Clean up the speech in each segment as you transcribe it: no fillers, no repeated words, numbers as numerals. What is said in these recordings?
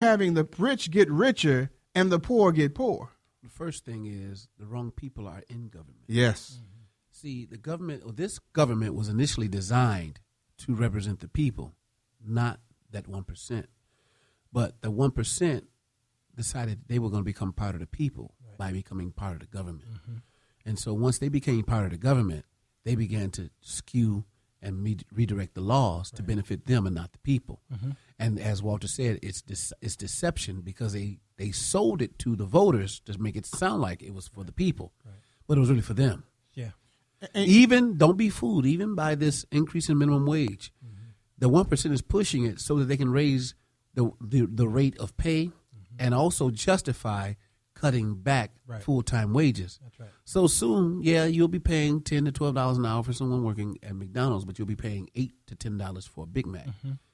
having the rich get richer and the poor get poor. The first thing is the wrong people are in government. Yes. See, the government, or this government was initially designed to represent the people, not that 1%. But the 1% decided they were going to become part of the people by becoming part of the government. And so once they became part of the government, they began to skew and redirect the laws to benefit them and not the people. And as Walter said, it's deception because they sold it to the voters to make it sound like it was for the people, but it was really for them. Yeah. Even, don't be fooled, even by this increase in minimum wage, the 1% is pushing it so that they can raise the rate of pay and also justify cutting back full-time wages. That's right. So soon, you'll be paying $10 to $12 an hour for someone working at McDonald's, but you'll be paying $8 to $10 for a Big Mac.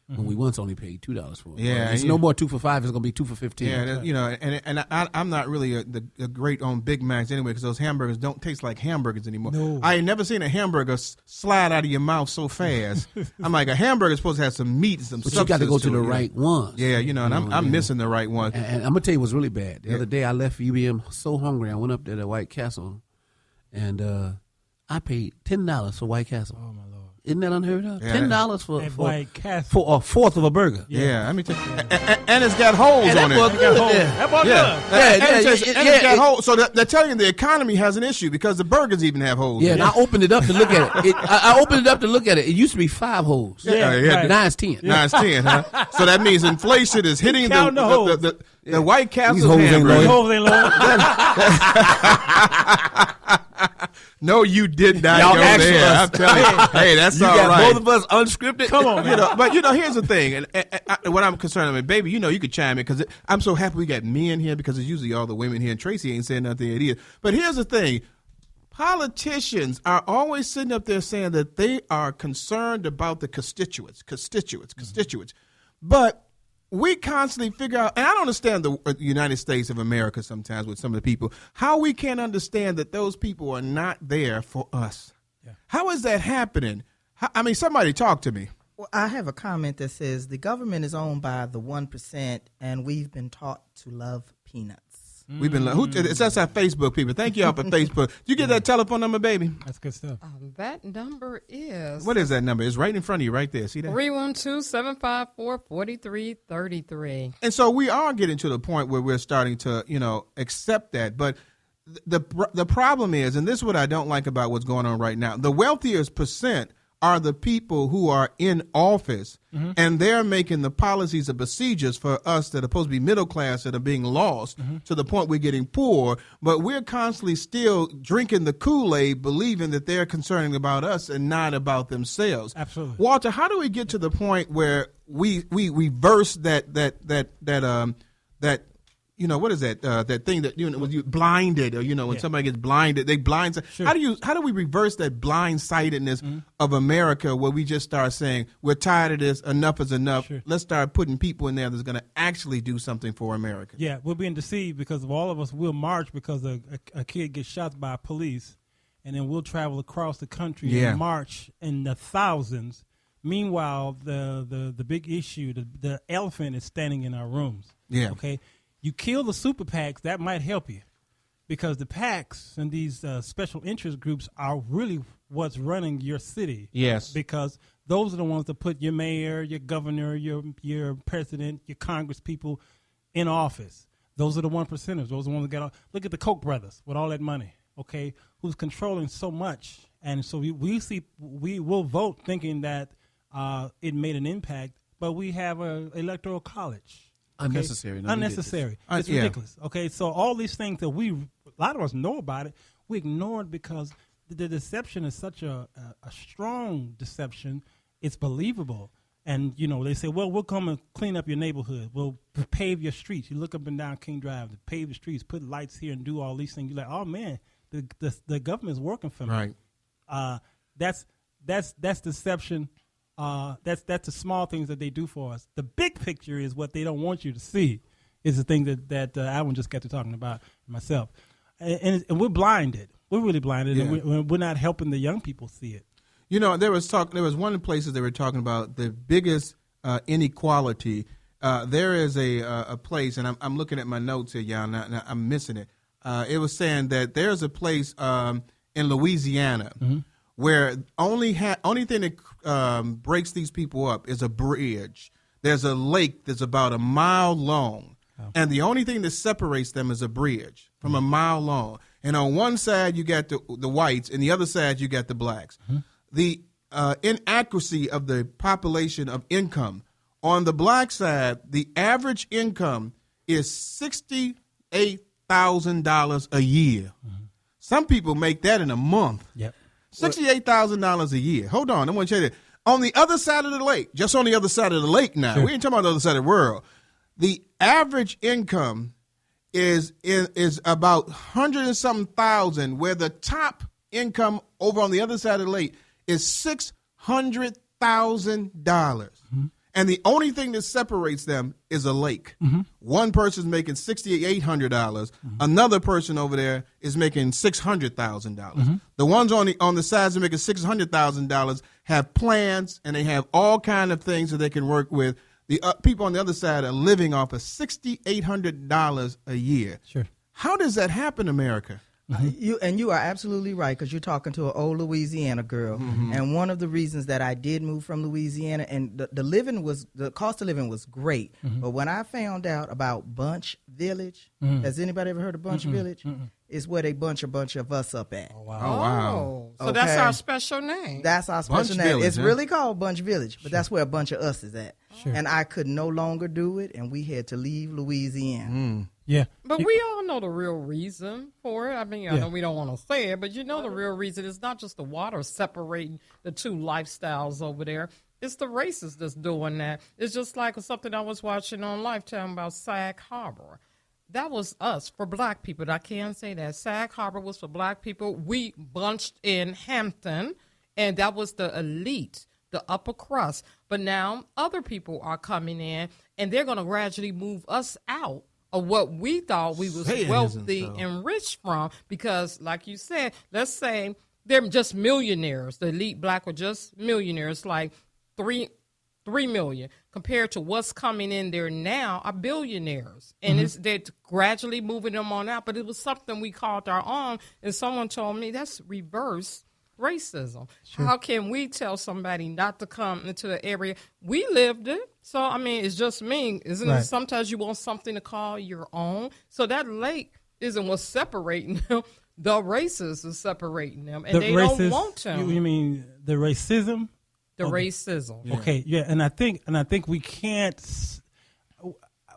When we once only paid $2 for it. Yeah, it's no more 2 for $5. It's going to be 2 for $15. Yeah, you know, and I'm not really a great on Big Macs anyway because those hamburgers don't taste like hamburgers anymore. No. I ain't never seen a hamburger slide out of your mouth so fast. I'm like, a hamburger is supposed to have some meat, some But substance. you got to go to the it, right ones. Yeah, you know, and I'm missing the right one. And I'm going to tell you what's really bad. The other day I left UBM so hungry. I went up there to White Castle, and I paid $10 for White Castle. Oh, my Lord. Isn't that unheard of? Yeah. $10 for White Castle. for a fourth of a burger. Yeah, I mean, and it's got holes on it. That boy good. It's got holes. So they're telling you the economy has an issue because the burgers even have holes. Yeah, in and it. I opened it up to look at it. I opened it up to look at it. It used to be 5 holes. Yeah, right. Now it's 10. Now it's 10, huh? So that means inflation is hitting Count the holes. the White Castle These holes ain't hamburger. loyal. Holes ain't low. No, you did not Y'all go asked there. us. I'm telling you. Hey, that's You all got right. both of us unscripted. Come on, man. But here's the thing, and what I'm concerned about, baby, you could chime in because I'm so happy we got men here because it's usually all the women here, and Tracy ain't saying nothing either. But here's the thing. Politicians are always sitting up there saying that they are concerned about the constituents. But we constantly figure out, and I don't understand the United States of America sometimes with some of the people, how we can't understand that those people are not there for us. Yeah. How is that happening? I mean, somebody talk to me. Well, I have a comment that says the government is owned by the 1%, and we've been taught to love peanuts. We've been that's our Facebook people. Thank y'all for Facebook. Did you get that telephone number, baby? That's good stuff. That number is What is that number? It's right in front of you, right there. See that? 312-754-4333. And so we are getting to the point where we're starting to, accept that. But the problem is, and this is what I don't like about what's going on right now, the wealthiest percent are the people who are in office, and they're making the policies and procedures for us that are supposed to be middle class that are being lost to the point we're getting poor. But we're constantly still drinking the Kool-Aid, believing that they're concerning about us and not about themselves. Absolutely. Walter, how do we get to the point where we reverse that what is that that thing that when you blinded, or when somebody gets blinded, they blind. Sure. How do we reverse that blindsidedness of America, where we just start saying we're tired of this, enough is enough. Sure. Let's start putting people in there that's going to actually do something for America. Yeah, we're being deceived because of all of us will march because a kid gets shot by police, and then we'll travel across the country and march in the thousands. Meanwhile, the big issue, the elephant is standing in our rooms. Yeah. Okay. You kill the super PACs, that might help you, because the PACs and these special interest groups are really what's running your city. Yes. Because those are the ones that put your mayor, your governor, your president, your Congress people in office. Those are the 1%ers. Those are the ones that got off. Look at the Koch brothers with all that money, okay, who's controlling so much. And so we will vote thinking that it made an impact, but we have an electoral college. Okay? Unnecessary. No, Unnecessary. It's ridiculous. Okay, so all these things that a lot of us know about it, we ignore it because the deception is such a strong deception. It's believable. And, they say, well, we'll come and clean up your neighborhood. We'll pave your streets. You look up and down King Drive, to pave the streets, put lights here and do all these things. You're like, oh, man, the government's working for me. Right. That's deception. That's the small things that they do for us. The big picture is what they don't want you to see. Is the thing that Alvin just got to talking about myself, and we're blinded. We're really blinded, and we're not helping the young people see it. There was one of the places they were talking about the biggest inequality there is a place, and I'm looking at my notes here, y'all. Now I'm missing it. It was saying that there's a place in Louisiana where only thing that breaks these people up is a bridge. There's a lake that's about a mile long, and the only thing that separates them is a bridge from a mile long. And on one side you got the whites, and the other side you got the blacks. The inaccuracy of the population of income. On the black side, the average income is $68,000 a year. Some people make that in a month. Yep. $68,000 a year. Hold on, I want to tell you that. On the other side of the lake, just on the other side of the lake now, we ain't talking about the other side of the world. The average income is about 100 and something thousand, where the top income over on the other side of the lake is $600,000. And the only thing that separates them is a lake. One person's making $6,800. Another person over there is making $600,000. The ones on the sides that making $600,000 have plans, and they have all kind of things that they can work with. The people on the other side are living off of $6,800 a year. Sure. How does that happen, America? You are absolutely right, because you're talking to an old Louisiana girl, and one of the reasons that I did move from Louisiana, and the cost of living was great, but when I found out about Bunch Village, has anybody ever heard of Bunch Village? It's where they bunch a bunch of us up at. Oh, wow. Oh, so that's Okay. our special name. That's our Bunch special name. Village, It's huh? really called Bunch Village, but that's where a bunch of us is at. Sure. And I could no longer do it, and we had to leave Louisiana. Yeah. But we all know the real reason for it. I mean, I Yeah. know we don't want to say it, but you know the real reason is not just the water separating the two lifestyles over there. It's the races that's doing that. It's just like something I was watching on Lifetime about Sag Harbor. That was us, for black people. I can't say that. Sag Harbor was for black people. We bunched in Hampton, and that was the elite, the upper crust. But now other people are coming in, and they're going to gradually move us out of what we thought we was Say it wealthy isn't so. and rich from. Because, like you said, let's say they're just millionaires. The elite black were just millionaires, like 3 million, compared to what's coming in there now are billionaires. And they're gradually moving them on out. But it was something we called our own, and someone told me that's reverse racism. How can we tell somebody not to come into the area? We lived it. So, I mean, it's just me. Isn't Right. it sometimes you want something to call your own? So that lake isn't what's separating them. The races is separating them, and they don't want to. You mean the racism? The racism. Yeah. Okay, yeah, and I think we can't.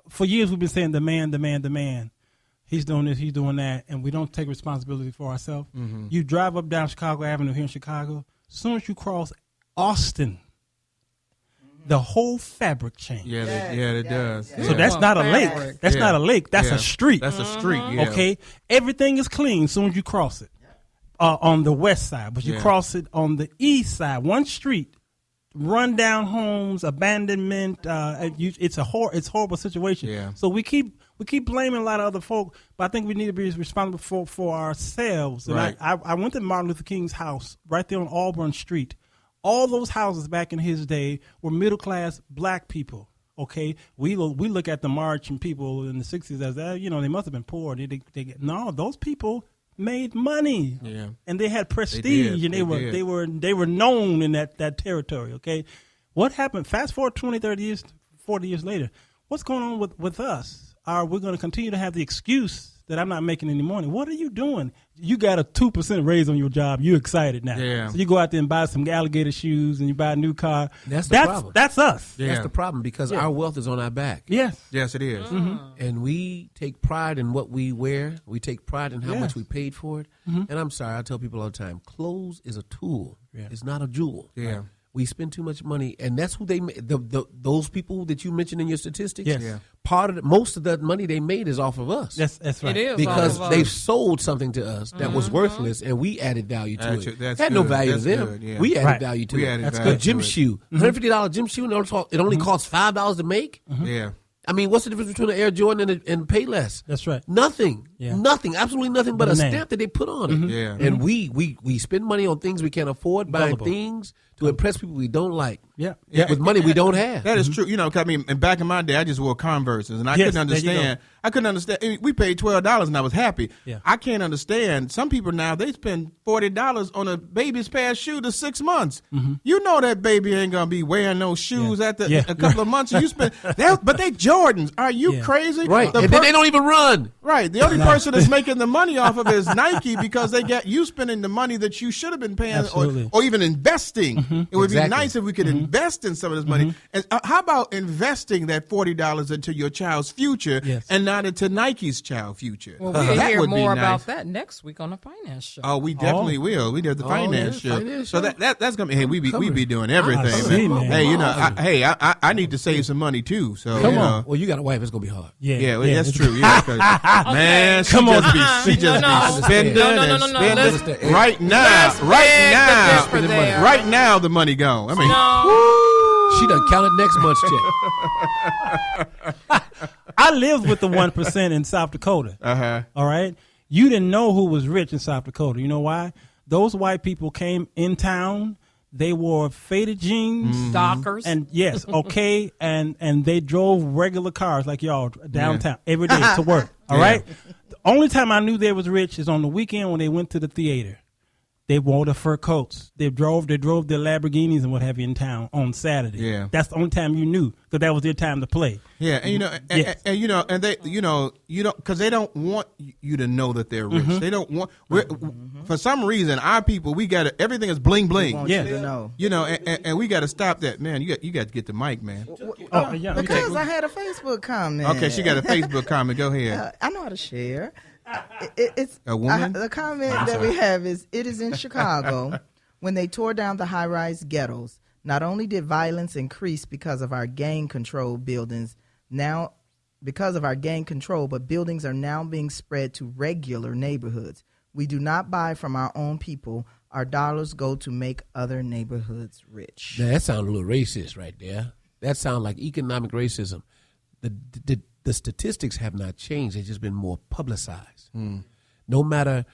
For years we've been saying the man. He's doing this, he's doing that, and we don't take responsibility for ourselves. You drive up down Chicago Avenue here in Chicago. As soon as you cross Austin, the whole fabric changes. Yeah, it does. So that's not a lake. That's not a lake. That's a street. That's a street. Yeah. Okay, everything is clean as soon as you cross it on the west side, but you cross it on the east side. One street, run down homes, abandonment. It's a horrible situation. Yeah. So we keep blaming a lot of other folk, but I think we need to be responsible for ourselves. And Right. I went to Martin Luther King's house right there on Auburn Street. All those houses back in his day were middle class black people. Okay, we look at the marching people in the '60s as they must have been poor. No, those people made money. Yeah. And they had prestige, and they were known in that territory. Okay, what happened? Fast forward 20, 30 years, 40 years later, what's going on with us? Are we going to continue to have the excuse that I'm not making any money? What are you doing? You got a 2% raise on your job. You're excited now. Yeah. So you go out there and buy some alligator shoes, and you buy a new car. That's the problem. That's us. Yeah. That's the problem, because our wealth is on our back. Yes. Yes, it is. And we take pride in what we wear. We take pride in how Yes. much we paid for it. And I'm sorry, I tell people all the time, clothes is a tool. Yeah. It's not a jewel. Yeah. We spend too much money, and that's who they those people that you mentioned in your statistics. Yes. Yeah. Most of the money they made is off of us. That's right. It is Because all of they've us. sold something to us that was worthless, and we added value to That's it. that's Had no good. value That's to them. good, yeah. We added Right. value to We it. added That's value A good. gym to it. shoe, $150 gym shoe, and it only costs $5 to make. Yeah. I mean, what's the difference between an Air Jordan and Payless? That's right. Nothing. Yeah. Nothing. Absolutely nothing but But a a name. stamp that they put on it. Yeah. And we spend money on things we can't afford, buying Gullible. things to impress people we don't like. Yeah. With money we don't have. That is true. You know, 'cause I mean, and back in my day, I just wore Converses, and I Yes, couldn't there you understand. I couldn't understand. I mean, we paid $12, and I was happy. Yeah. I can't understand. Some people now they spend $40 on a baby's pair of shoes to 6 months. You know that baby ain't gonna be wearing those shoes after a couple of months. And you spend, but they Jordans. Are you crazy? Right. The And then they don't even run. Right. The only person that's making the money off of it is Nike because they get you spending the money that you should have been paying or even investing. It would be nice if we could invest in some of this money. And how about investing that $40 into your child's future and not into Nike's child future? Well, we'll That hear would be more nice. about that next week on the finance show. Oh, we definitely will. We did the finance show. finance So show. that's gonna be. Hey, we be doing everything, see, man. man. Hey, you know, I need to save some money too. So Come you on. know. Well, you got a wife. It's gonna be hard. Yeah, well, that's true. Yeah, 'cause, man, she Come on. just be spending No. and spending. Right now, Let's beg the fish for there. right now, the money gone. I mean, No. She done counted next month's check. I lived with the 1% in South Dakota. All right. You didn't know who was rich in South Dakota. You know why? Those white people came in town. They wore faded jeans, Dockers. and and they drove regular cars like y'all downtown every day to work. All right. The only time I knew they was rich is on the weekend when they went to the theater. They wore the fur coats. They drove their Lamborghinis and what have you in town on Saturday. Yeah. That's the only time you knew because that was their time to play. yeah, and you know, and you know, and they, you know, you don't because they don't want you to know that they're rich. They don't want. For some reason, our people, we got everything is bling bling. Want Yeah. you to know. You know, and we got to stop that, man. You got to get the mic, man. Because I had a Facebook comment. Okay, she got a Facebook comment. Go ahead. I know how to share. It's A woman? the comment that we have is, it is in Chicago when they tore down the high-rise ghettos. Not only did violence increase because of our gang control buildings, but buildings are now being spread to regular neighborhoods. We do not buy from our own people. Our dollars go to make other neighborhoods rich. Now, that sounds a little racist right there. That sounds like economic racism. The statistics have not changed. They've just been more publicized. No matter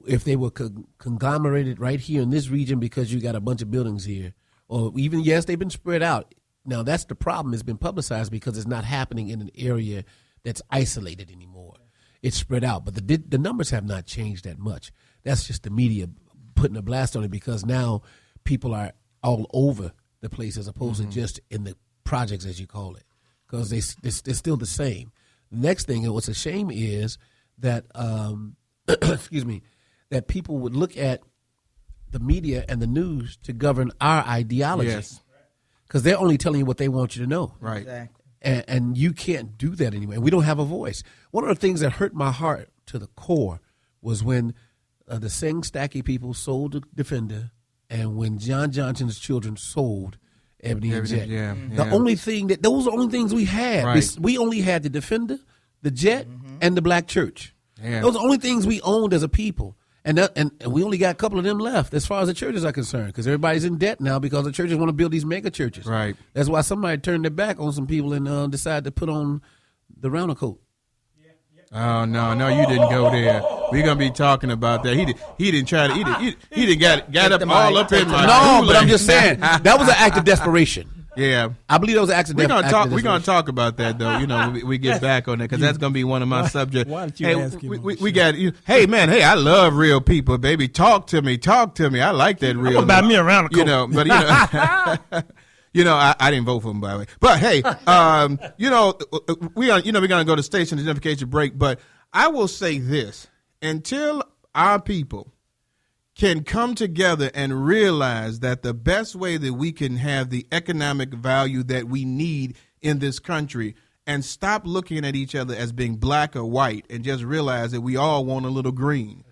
if they were conglomerated right here in this region because you got a bunch of buildings here, or even, yes, they've been spread out. Now, that's the problem. It's been publicized because it's not happening in an area that's isolated anymore. It's spread out. But the numbers have not changed that much. That's just the media putting a blast on it because now people are all over the place as opposed to just in the projects, as you call it, because they're still the same. The next thing, and what's a shame is that, excuse me, that people would look at the media and the news to govern our ideology. Yes. Because they're only telling you what they want you to know. Right. Exactly. And you can't do that anymore. We don't have a voice. One of the things that hurt my heart to the core was when the Sing Stacky people sold the Defender and when John Johnson's children sold Ebony and Jet. Yeah, The only thing those are the only things we had. Right. We only had the Defender, the Jet, and the Black Church. Yeah. Those are the only things we owned as a people. And we only got a couple of them left as far as the churches are concerned because everybody's in debt now because the churches want to build these mega churches. Right. That's why somebody turned their back on some people and decided to put on the Rounder coat. Oh no, you didn't go there. We're gonna be talking about that. He didn't try to. He didn't got up all up in my. No, but Kool-Aid. I'm just saying that was an act of desperation. Yeah. I believe that was an act of We're gonna talk. desperation. We're gonna talk about that though. You know, we get back on that because that's gonna be one of my subjects. why don't you Hey, ask him on we the got. Hey man, hey, I love real people, baby. Talk to me. I like that real. Buy me a round of You know, but you know. You know, I didn't vote for him, by the way. But hey, you know, we're gonna go to station identification break. But I will say this: until our people can come together and realize that the best way that we can have the economic value that we need in this country and stop looking at each other as being black or white and just realize that we all want a little green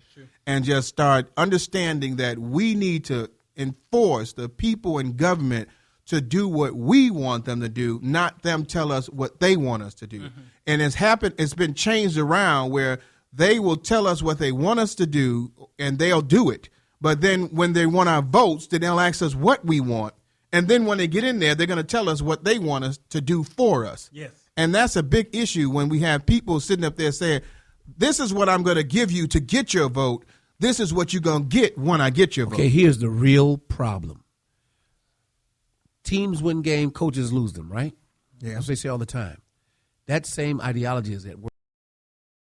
and just start understanding that we need to enforce the people in government to do what we want them to do, not them tell us what they want us to do. And it's been changed around where they will tell us what they want us to do and they'll do it. But then when they want our votes, then they'll ask us what we want. And then when they get in there, they're going to tell us what they want us to do for us. Yes. And that's a big issue when we have people sitting up there saying, this is what I'm going to give you to get your vote. This is what you're going to get when I get your vote. Okay, here's the real problem. Teams win game, coaches lose them, right? Yeah. That's what they say all the time. That same ideology is at work